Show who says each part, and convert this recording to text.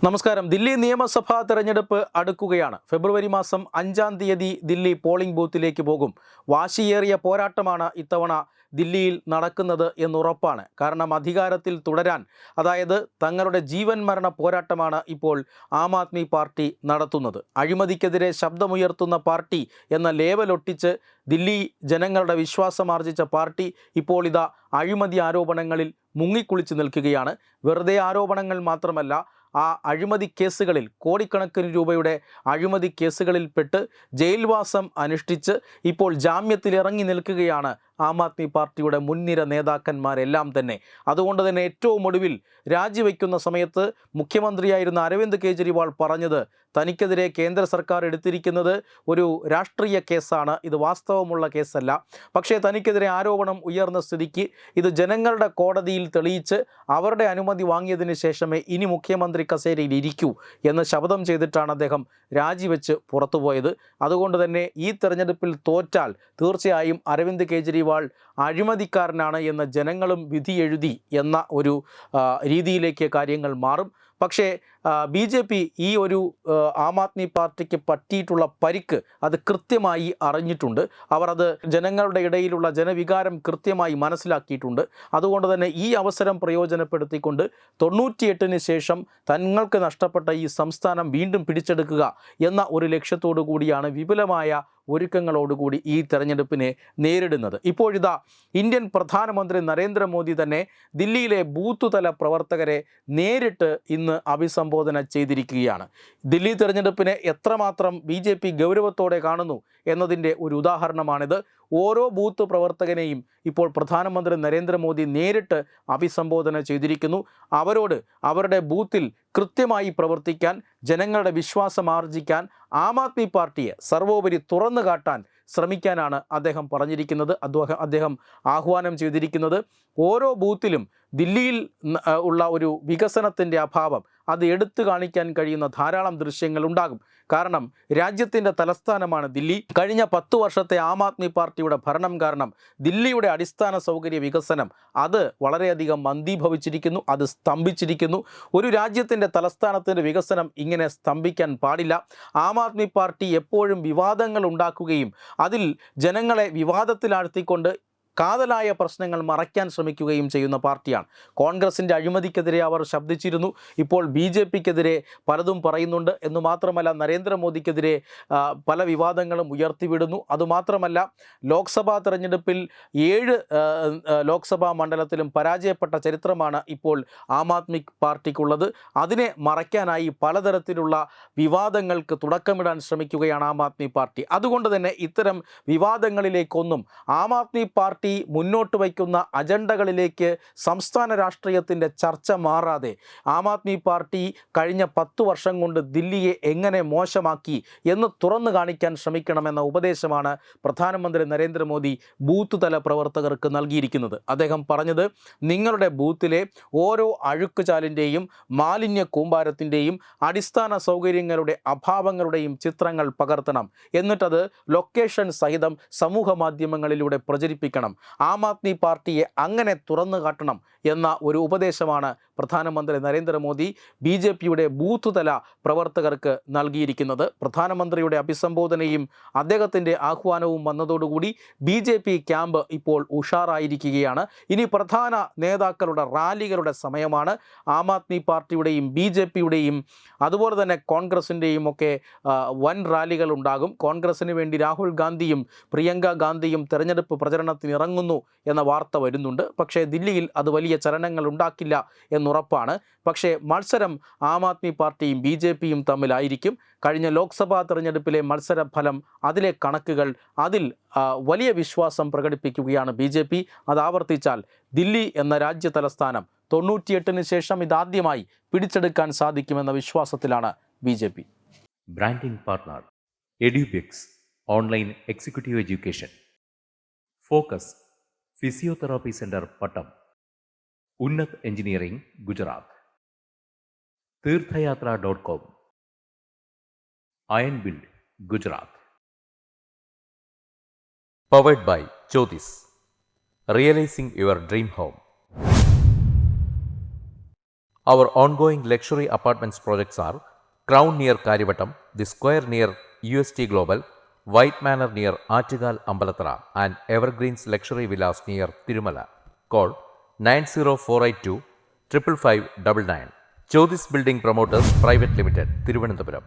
Speaker 1: നമസ്കാരം. ദില്ലി നിയമസഭാ തെരഞ്ഞെടുപ്പ് അടുക്കുകയാണ്. ഫെബ്രുവരി മാസം 5-ാം തീയതി ദില്ലി പോളിംഗ് ബൂത്തിലേക്ക് പോകും. വാശിയേറിയ പോരാട്ടമാണ് ഇത്തവണ ദില്ലിയിൽ നടക്കുന്നത് എന്നുറപ്പാണ്. കാരണം അധികാരത്തിൽ തുടരാൻ, അതായത് തങ്ങളുടെ ജീവൻ മരണ പോരാട്ടമാണ് ഇപ്പോൾ ആം ആദ്മി പാർട്ടി നടത്തുന്നത്. അഴിമതിക്കെതിരെ ശബ്ദമുയർത്തുന്ന പാർട്ടി എന്ന ലേബലൊട്ടിച്ച് ദില്ലി ജനങ്ങളുടെ വിശ്വാസമാർജിച്ച പാർട്ടി ഇപ്പോൾ ഇതാ അഴിമതി ആരോപണങ്ങളിൽ മുങ്ങിക്കുളിച്ച് നിൽക്കുകയാണ്. വെറുതെ ആരോപണങ്ങൾ മാത്രമല്ല, ആ അഴിമതി കേസുകളിൽ കോടിക്കണക്കിന് രൂപയുടെ അഴിമതി കേസുകളിൽപ്പെട്ട് ജയിൽവാസം അനുഷ്ഠിച്ച് ഇപ്പോൾ ജാമ്യത്തിലിറങ്ങി നിൽക്കുകയാണ് ആം ആദ്മി പാർട്ടിയുടെ മുൻനിര നേതാക്കന്മാരെല്ലാം തന്നെ. അതുകൊണ്ട് തന്നെ ഏറ്റവും ഒടുവിൽ രാജിവെക്കുന്ന സമയത്ത് മുഖ്യമന്ത്രിയായിരുന്ന അരവിന്ദ് കെജ്രിവാൾ പറഞ്ഞത് തനിക്കെതിരെ കേന്ദ്ര സർക്കാർ എടുത്തിരിക്കുന്നത് ഒരു രാഷ്ട്രീയ കേസാണ്, ഇത് വാസ്തവമുള്ള കേസല്ല. പക്ഷേ തനിക്കെതിരെ ആരോപണം ഉയർന്ന സ്ഥിതിക്ക് ഇത് ജനങ്ങളുടെ കോടതിയിൽ തെളിയിച്ച് അവരുടെ അനുമതി വാങ്ങിയതിന് ശേഷമേ ഇനി മുഖ്യമന്ത്രി കസേരയിൽ ഇരിക്കൂ എന്ന് ശപഥം ചെയ്തിട്ടാണ് അദ്ദേഹം രാജിവെച്ച് പുറത്തുപോയത്. അതുകൊണ്ട് തന്നെ ഈ തെരഞ്ഞെടുപ്പിൽ തോറ്റാൽ തീർച്ചയായും അരവിന്ദ് കെജ്രിവാൾ അഴിമതിക്കാരനാണ് എന്ന് ജനങ്ങളും വിധി എഴുതി എന്ന ഒരു രീതിയിലേക്ക് കാര്യങ്ങൾ മാറും. പക്ഷേ BJP ഈ ഒരു ആം ആദ്മി പാർട്ടിക്ക് പറ്റിയിട്ടുള്ള പരിക്ക് അത് കൃത്യമായി അറിഞ്ഞിട്ടുണ്ട്. അവർ അത് ജനങ്ങളുടെ ഇടയിലുള്ള ജനവികാരം കൃത്യമായി മനസ്സിലാക്കിയിട്ടുണ്ട്. അതുകൊണ്ട് തന്നെ ഈ അവസരം പ്രയോജനപ്പെടുത്തിക്കൊണ്ട് 98-ന് ശേഷം തങ്ങൾക്ക് നഷ്ടപ്പെട്ട ഈ സംസ്ഥാനം വീണ്ടും പിടിച്ചെടുക്കുക എന്ന ഒരു ലക്ഷ്യത്തോടു കൂടിയാണ് വിപുലമായ ഒരുക്കങ്ങളോടുകൂടി ഈ തെരഞ്ഞെടുപ്പിനെ നേരിടുന്നത്. ഇപ്പോഴിതാ ഇന്ത്യൻ പ്രധാനമന്ത്രി നരേന്ദ്രമോദി തന്നെ ദില്ലിയിലെ ബൂത്ത് തല പ്രവർത്തകരെ നേരിട്ട് ഇന്ന് അഭിസംബോധന ചെയ്തിരിക്കുകയാണ്. ദില്ലി തെരഞ്ഞെടുപ്പിനെ എത്രമാത്രം BJP ഗൗരവത്തോടെ കാണുന്നു എന്നതിൻ്റെ ഒരു ഉദാഹരണമാണിത്. ഓരോ ബൂത്ത് പ്രവർത്തകനെയും ഇപ്പോൾ പ്രധാനമന്ത്രി നരേന്ദ്രമോദി നേരിട്ട് അഭിസംബോധന ചെയ്തിരിക്കുന്നു. അവരോട് അവരുടെ ബൂത്തിൽ കൃത്യമായി പ്രവർത്തിക്കാൻ, ജനങ്ങളുടെ വിശ്വാസം ആർജിക്കാൻ, ആം ആദ്മി പാർട്ടിയെ സർവോപരി തുറന്നു കാട്ടാൻ ശ്രമിക്കാനാണ് അദ്ദേഹം പറഞ്ഞിരിക്കുന്നത്. അദ്ദേഹം ആഹ്വാനം ചെയ്തിരിക്കുന്നത് ഓരോ ബൂത്തിലും ദില്ലിയിൽ ഉള്ള ഒരു വികസനത്തിൻ്റെ അഭാവം അത് എടുത്തു കാണിക്കാൻ കഴിയുന്ന ധാരാളം ദൃശ്യങ്ങൾ ഉണ്ടാകും. കാരണം രാജ്യത്തിൻ്റെ തലസ്ഥാനമാണ് ദില്ലി. കഴിഞ്ഞ 10 വർഷത്തെ ആം ആദ്മി പാർട്ടിയുടെ ഭരണം കാരണം ദില്ലിയുടെ അടിസ്ഥാന സൗകര്യ വികസനം അത് വളരെയധികം മന്ദീഭവിച്ചിരിക്കുന്നു, അത് സ്തംഭിച്ചിരിക്കുന്നു. ഒരു രാജ്യത്തിൻ്റെ തലസ്ഥാനത്തിൻ്റെ വികസനം ഇങ്ങനെ സ്തംഭിക്കാൻ പാടില്ല. ആം ആദ്മി പാർട്ടി എപ്പോഴും വിവാദങ്ങൾ ഉണ്ടാക്കുകയും അതിൽ ജനങ്ങളെ വിവാദത്തിലാഴ്ത്തിക്കൊണ്ട് കാതലായ പ്രശ്നങ്ങൾ മറയ്ക്കാൻ ശ്രമിക്കുകയും ചെയ്യുന്ന പാർട്ടിയാണ്. കോൺഗ്രസിൻ്റെ അഴിമതിക്കെതിരെ അവർ ശബ്ദിച്ചിരുന്നു. ഇപ്പോൾ BJPക്കെതിരെ പലതും പറയുന്നുണ്ട്. എന്ന് മാത്രമല്ല, നരേന്ദ്രമോദിക്കെതിരെ പല വിവാദങ്ങളും ഉയർത്തിവിടുന്നു. അതുമാത്രമല്ല, ലോക്സഭാ തെരഞ്ഞെടുപ്പിൽ 7 ലോക്സഭാ മണ്ഡലത്തിലും പരാജയപ്പെട്ട ചരിത്രമാണ് ഇപ്പോൾ ആം ആദ്മി പാർട്ടിക്കുള്ളത്. അതിനെ മറയ്ക്കാനായി പലതരത്തിലുള്ള വിവാദങ്ങൾക്ക് തുടക്കമിടാൻ ശ്രമിക്കുകയാണ് ആം ആദ്മി പാർട്ടി. അതുകൊണ്ട് തന്നെ ഇത്തരം വിവാദങ്ങളിലേക്കൊന്നും ആം ആദ്മി പാർട്ടി മുന്നോട്ട് വയ്ക്കുന്ന അജണ്ടകളിലേക്ക് സംസ്ഥാന രാഷ്ട്രീയത്തിൻ്റെ ചർച്ച മാറാതെ ആം ആദ്മി പാർട്ടി കഴിഞ്ഞ 10 വർഷം കൊണ്ട് ദില്ലിയെ എങ്ങനെ മോശമാക്കി എന്ന് തുറന്നു കാണിക്കാൻ ശ്രമിക്കണമെന്ന ഉപദേശമാണ് പ്രധാനമന്ത്രി നരേന്ദ്രമോദി ബൂത്ത് തല പ്രവർത്തകർക്ക് നൽകിയിരിക്കുന്നത്. അദ്ദേഹം പറഞ്ഞത്, നിങ്ങളുടെ ബൂത്തിലെ ഓരോ അഴുക്കുചാലിൻ്റെയും മാലിന്യ കൂമ്പാരത്തിൻ്റെയും അടിസ്ഥാന സൗകര്യങ്ങളുടെ അഭാവങ്ങളുടെയും ചിത്രങ്ങൾ പകർത്തണം, എന്നിട്ടത് ലൊക്കേഷൻ സഹിതം സമൂഹ മാധ്യമങ്ങളിലൂടെ പ്രചരിപ്പിക്കണം. ആം ആദ്മി പാർട്ടിയെ അങ്ങനെ തുറന്നു കാട്ടണം എന്ന ഒരു ഉപദേശമാണ് പ്രധാനമന്ത്രി നരേന്ദ്രമോദി BJPയുടെ ബൂത്ത് തല പ്രവർത്തകർക്ക് നൽകിയിരിക്കുന്നത്. പ്രധാനമന്ത്രിയുടെ അഭിസംബോധനയും അദ്ദേഹത്തിൻ്റെ ആഹ്വാനവും വന്നതോടുകൂടി BJP ക്യാമ്പ് ഇപ്പോൾ ഉഷാറായിരിക്കുകയാണ്. ഇനി പ്രധാന നേതാക്കളുടെ റാലികളുടെ സമയമാണ്. ആം ആദ്മി പാർട്ടിയുടെയും BJPയുടെയും അതുപോലെ തന്നെ കോൺഗ്രസിൻ്റെയും ഒക്കെ വൻ റാലികൾ ഉണ്ടാകും. കോൺഗ്രസിന് വേണ്ടി രാഹുൽ ഗാന്ധിയും പ്രിയങ്ക ഗാന്ധിയും തെരഞ്ഞെടുപ്പ് പ്രചരണത്തിന് ഇറങ്ങുന്നു എന്ന വാർത്ത വരുന്നുണ്ട്. പക്ഷേ ദില്ലിയിൽ അത് വലിയ ചലനങ്ങൾ ഉണ്ടാക്കില്ല എന്നുറപ്പാണ്. പക്ഷേ മത്സരം ആം ആദ്മി പാർട്ടിയും BJPയും തമ്മിലായിരിക്കും. കഴിഞ്ഞ ലോക്സഭാ തെരഞ്ഞെടുപ്പിലെ മത്സരഫലം, അതിലെ കണക്കുകൾ, അതിൽ വലിയ വിശ്വാസം പ്രകടിപ്പിക്കുകയാണ് BJP. അത് ആവർത്തിച്ചാൽ ദില്ലി എന്ന രാജ്യ തലസ്ഥാനം 98-ന് ശേഷം ഇതാദ്യമായി പിടിച്ചെടുക്കാൻ സാധിക്കുമെന്ന വിശ്വാസത്തിലാണ് BJP.
Speaker 2: Branding partner Edubix online executive education, focus physiotherapy centre Pattom, Unnat engineering Gujarat, തീർത്ഥയാത്ര.com, iron build Gujarat. Powered by Jyothis, realising your dream home. Our ongoing luxury apartments projects are Crown near Karivattam, The Square near UST Global, White Manor near Achigal Ambalatra, and Evergreens Luxury Villas near Tirumala. Call 90482 55599. Jyotis Building Promoters Private Limited, Thiruvananthapuram.